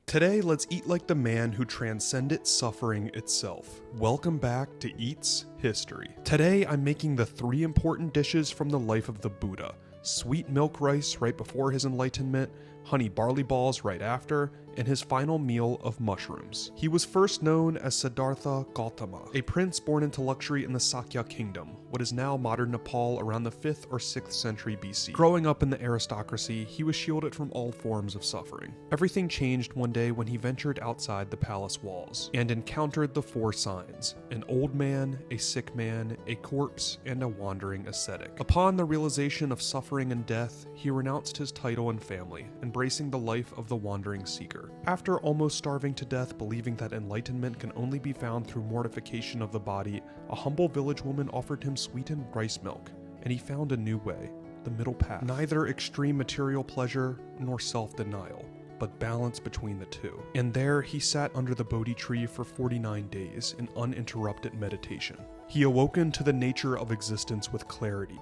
Today, let's eat like the man who transcended suffering itself. Welcome back to Eats History. Today, I'm making the 3 important dishes from the life of the Buddha. Sweet milk rice right before his enlightenment, honey barley balls right after, and his final meal of mushrooms. He was first known as Siddhartha Gautama, a prince born into luxury in the Sakya kingdom, what is now modern Nepal, around the 5th or 6th century BC. Growing up in the aristocracy, he was shielded from all forms of suffering. Everything changed one day when he ventured outside the palace walls and encountered the 4 signs: an old man, a sick man, a corpse, and a wandering ascetic. Upon the realization of suffering and death, he renounced his title and family, embracing the life of the wandering seeker. After almost starving to death, believing that enlightenment can only be found through mortification of the body, a humble village woman offered him sweetened rice milk, and he found a new way, the middle path. Neither extreme material pleasure nor self-denial, but balance between the two. And there he sat under the Bodhi tree for 49 days in uninterrupted meditation. He awoken to the nature of existence with clarity.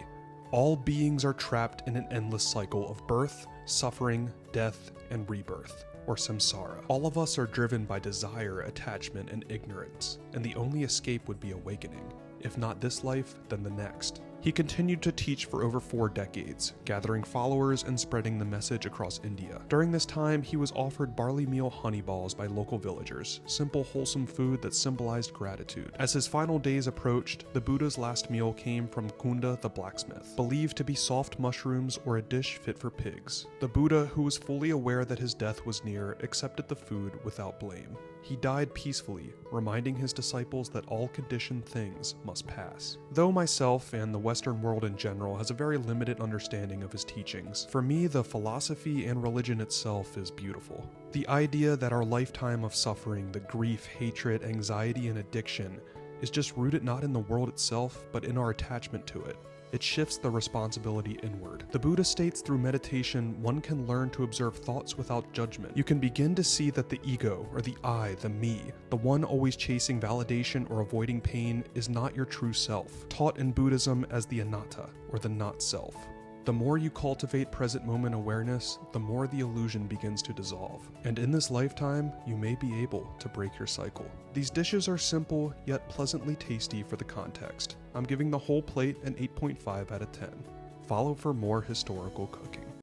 All beings are trapped in an endless cycle of birth, suffering, death, and rebirth, or samsara. All of us are driven by desire, attachment, and ignorance, and the only escape would be awakening. If not this life, then the next. He continued to teach for over 4 decades, gathering followers and spreading the message across India. During this time, he was offered barley meal honey balls by local villagers, simple wholesome food that symbolized gratitude. As his final days approached, the Buddha's last meal came from Kunda the blacksmith, believed to be soft mushrooms or a dish fit for pigs. The Buddha, who was fully aware that his death was near, accepted the food without blame. He died peacefully, reminding his disciples that all conditioned things must pass. Though myself and the Western world in general has a very limited understanding of his teachings, for me the philosophy and religion itself is beautiful. The idea that our lifetime of suffering, the grief, hatred, anxiety, and addiction is just rooted not in the world itself, but in our attachment to it. It shifts the responsibility inward. The Buddha states through meditation, one can learn to observe thoughts without judgment. You can begin to see that the ego, or the I, the me, the one always chasing validation or avoiding pain, is not your true self, taught in Buddhism as the anatta, or the not self. The more you cultivate present moment awareness, the more the illusion begins to dissolve. And in this lifetime, you may be able to break your cycle. These dishes are simple, yet pleasantly tasty for the context. I'm giving the whole plate an 8.5 out of 10. Follow for more historical cooking.